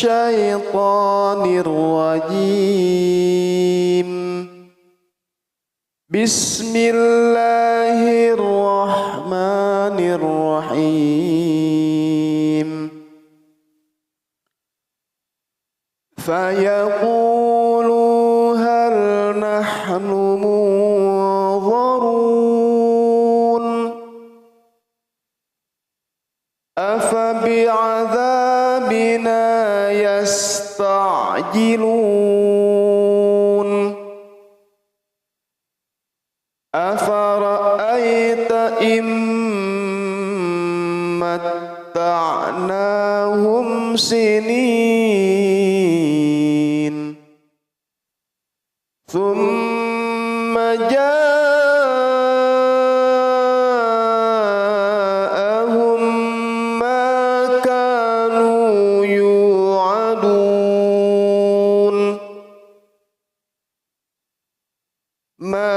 الشيطان الرجيم. بسم الله الرحمن الرحيم. فيقولوا هل نحن منظرون أفبعذابنا يستعجلون أفرأيت إن متعناهم سنين ثم جاءهم ما كانوا يوعدون ما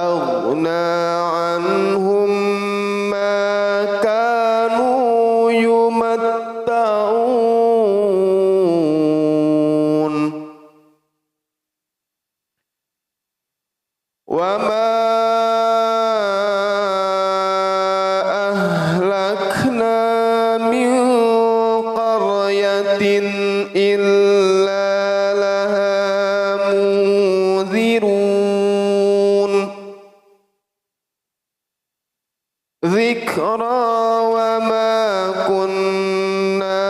أغنى عنهم ما كانوا يمتعون وما أهلكنا من قرية إلا لها منذرون ذكرى وما كنا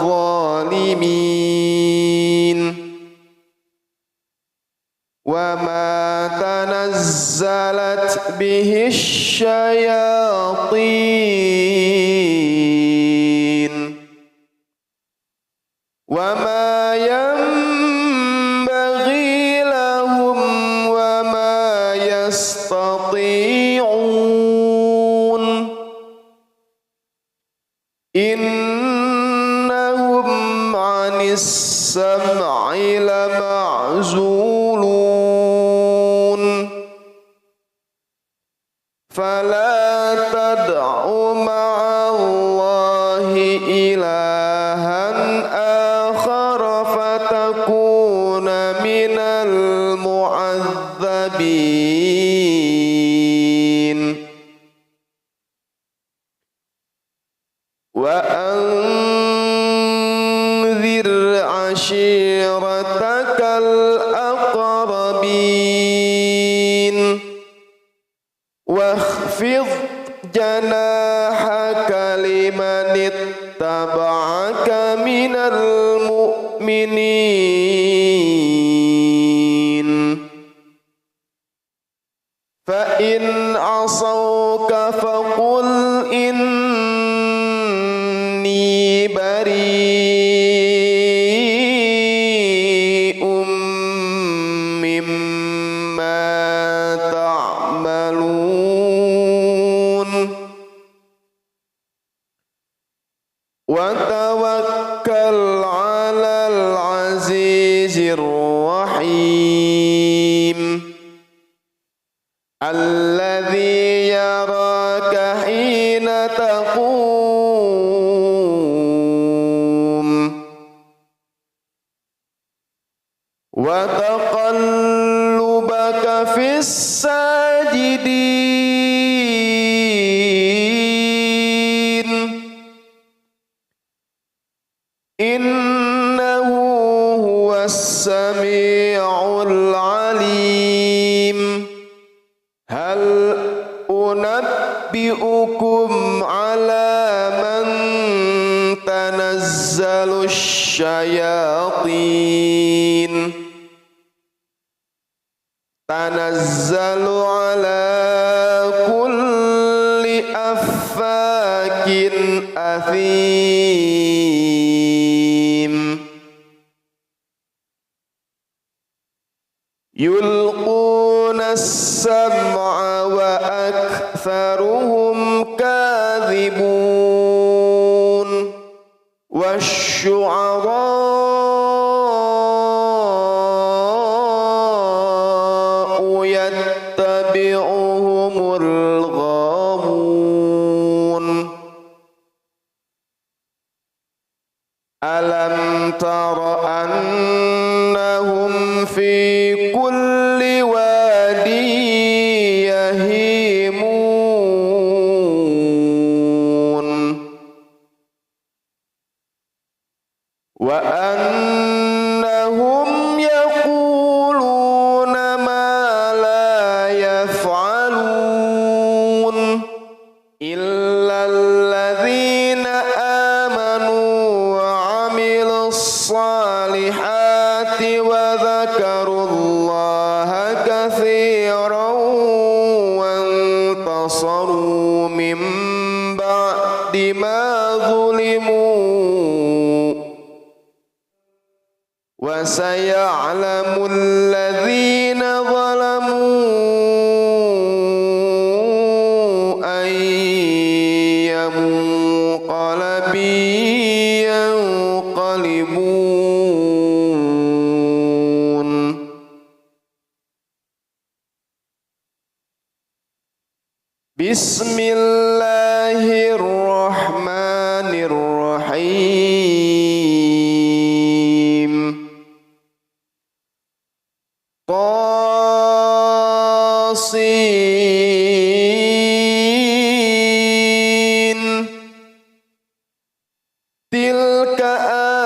ظالمين وما تنزلت به الشياطين وما ينبغي لهم وما يستطيعون إنهم عن السمع لمعزولون فلا تدع مع الله إلها آخر فتكون من المعذبين وأنذر عشيرتك الأقربين واخفض جناحك لمن اتبعك من المؤمنين فإن عصوك فقل إني بريء مما تعملون وتوكل على العزيز الرحيم الذي يراك حين تقوم وتقلبك في الساجدين إنه هو السميع العليم هل أنبئكم على من تنزل الشياطين تنزل على كل أفاك أثيم يلقون السمع وأكثرهم كاذبون والشعراء يتبعهم الغاوون Alam tara annahum fi kulli wadi yahimun wa annahum yaquluna ma la yaf'alun illa alladhina amanu wa 'amilus salihati wa dzakarullaha katsiran wa intasaru min ba'di ma zulimu wa saya'lamul ladzina zalamu ayyamunqalabin yanqalibun. Bismillahirrahmanirrahim. Qasin tilka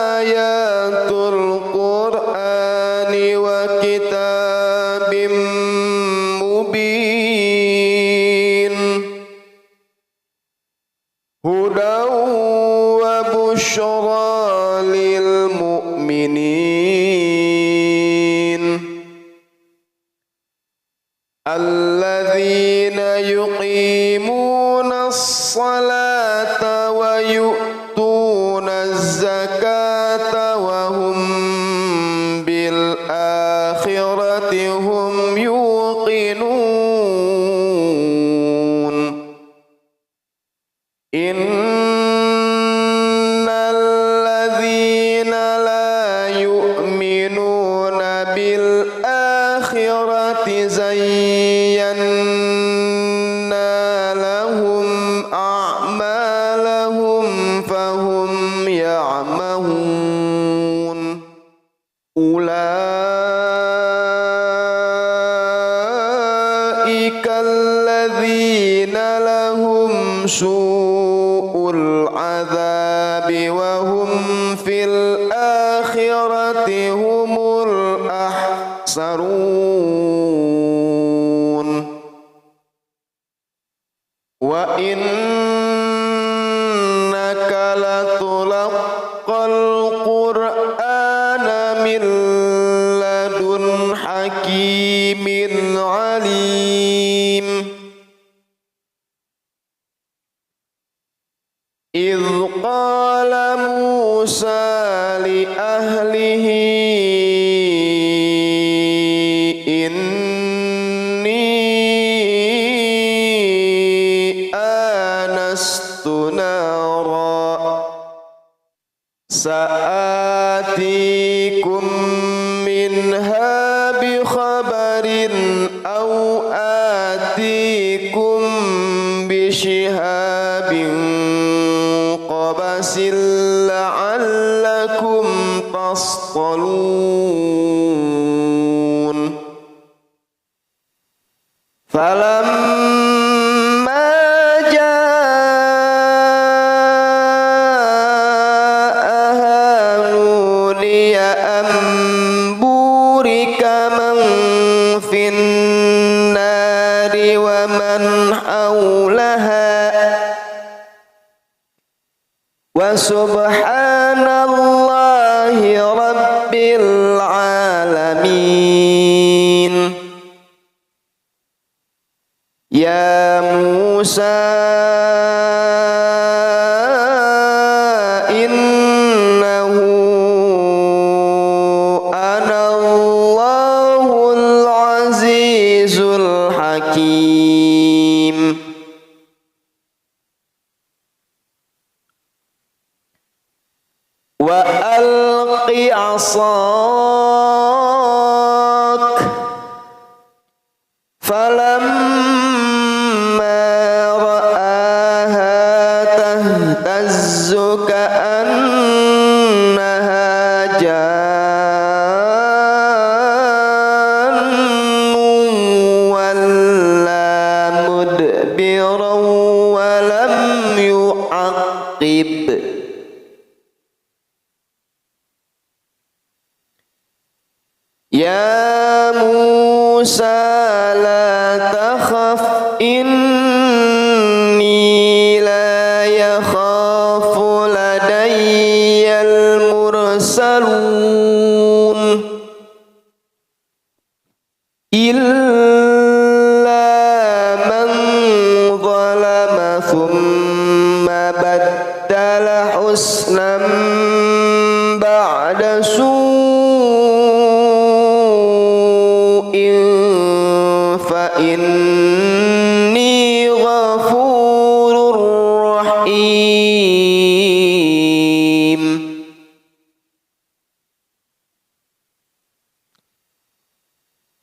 ayatul Qur'ani wa kitabim mubin hudaw wa busyra lil mu'minin alladzina yuqimuna as-salata wa yu'tuna az-zakata wa hum bil akhirati hum yuqinun. Innal ladzina la yu'minuna bil akhirati zayyana lahum a'malahum fahum ya'mahun. Ulaika alladzina lahum su'ul adzabi wa hum fil akhirati humul ahsarun. Wa innaka latulaqqal qur'ana min ladun hakimin alim. Idh qala Musa li ahlihi inni anastu nara sa'atikum minha bi khabarin aw atikum bi shihabin qabasin la'allakum tastalun. Falamma ja'aha nudiya amburika man fin nari wa man hawlaha wa subhanallahi rabbil alamin. Ya Musa innahu anallahu azizul hakim. Wa alqi asak falamma ra'aha tahtazzu ka'annaha Ya Musa la takhaf inni la yakhafu ladayyal mursalun illa man zalama thumma baddala husnan ba'da fa inni ghafurur rahim.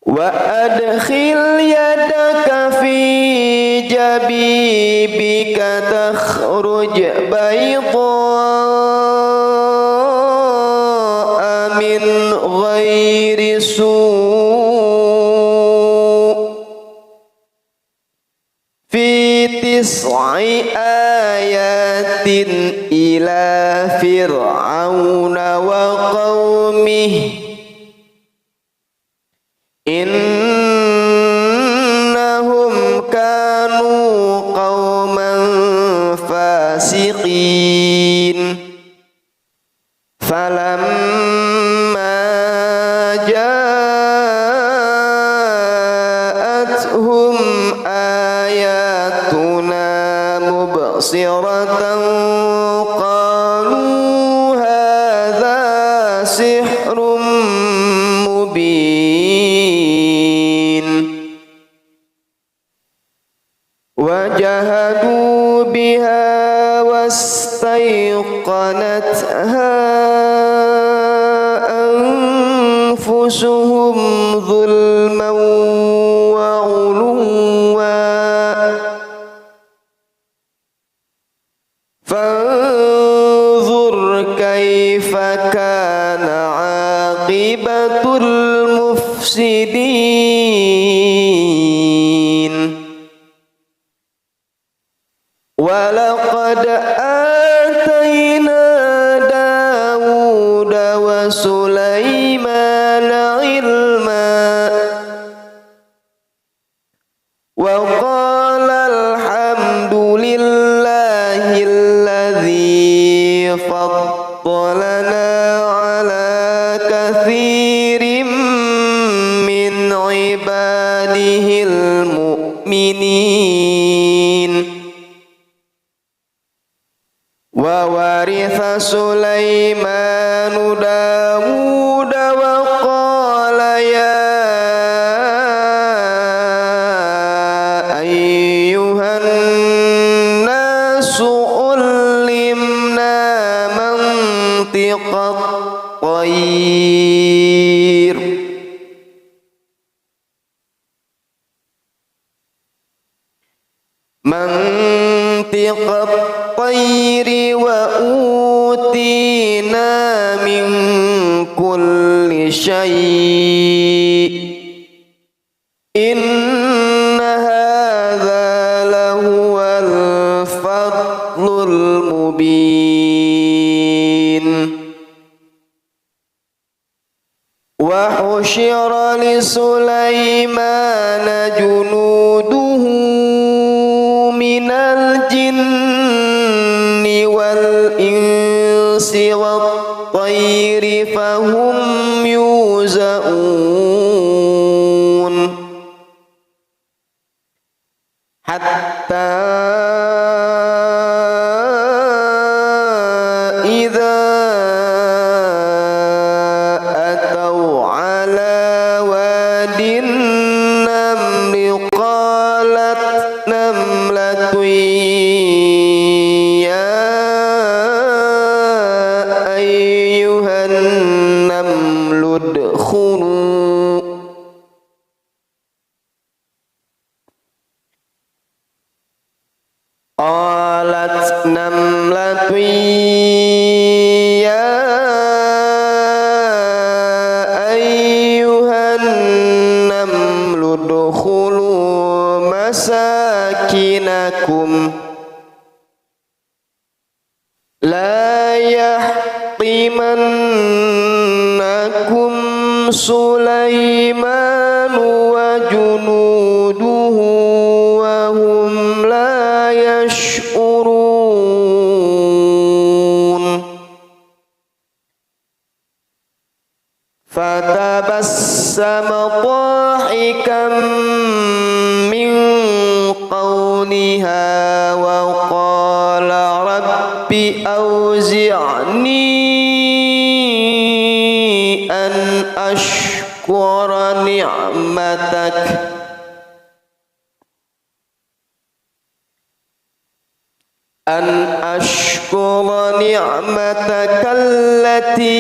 Wa adkhil yadaka fi jabibika takhruj bayda'a min ghairi tis'i ayatin ila fir'auna wa qaumihi innahum kanu qauman fasiqin. Falamma ja'atuhum mubsiratan qalu hadza sihrun mubin wa jahadu biha wastayqanatha anfusuhum zulman wa uluwa fanzur kaifa kana aqibatul mufsidin. Wa laqad atayna Dawuda wa Sulaimana ilma wa qala alhamdulillahi alladhi faddalana ala kathirin min ibadihil mu'minin. Wa waritha Sulaimanu Dawuda wa qala ya ayyuhan nasu ulimna mantiqat tayr mantiqat tayri wa utina min kulli syai' inna hadza lahuwal fadlul mubin. Wa husyira li Sulaimana junuduhu minal jinni wal insi wat tayri fahum yuzaun hatta idza atau ala wadin namli qalat namlatu ya ayyuhan namlu udkhulu سليمان وجنوده وهم لا يشعرون فتبسم ضاحكا من قولها وقال رب أوزعني أن أشكر نعمتك التي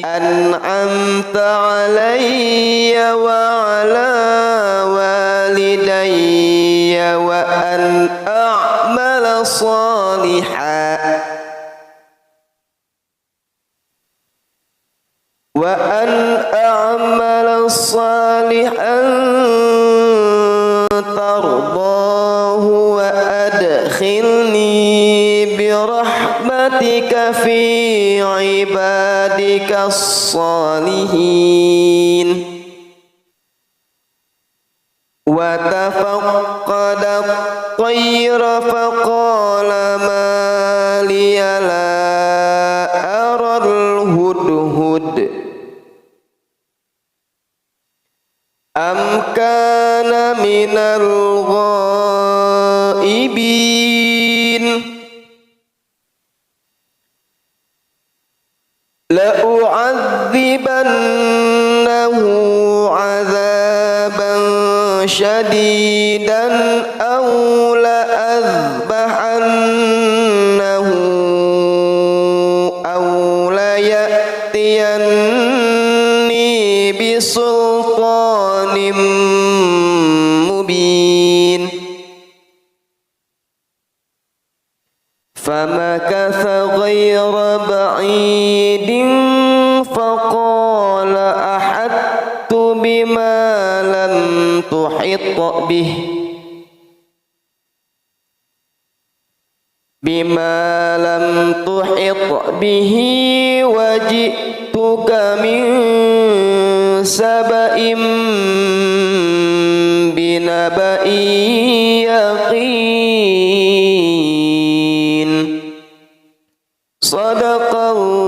أنعمت علي وعلى والدي وأن أعمل صالحا ترضاه وأدخلني برحمتك في عبادك الصالحين وتفقد الطير فقال ما لي لا أرى الهدهد أم كان من الغائبين لأعذبنه عذابا شديدا أو لأذبحنه أو ليأتيني بسلطان مبين فمكث غير بعيد فقال أحطت بما لم تحط به وجئتك من سبأ بنبأ يقين صدق الله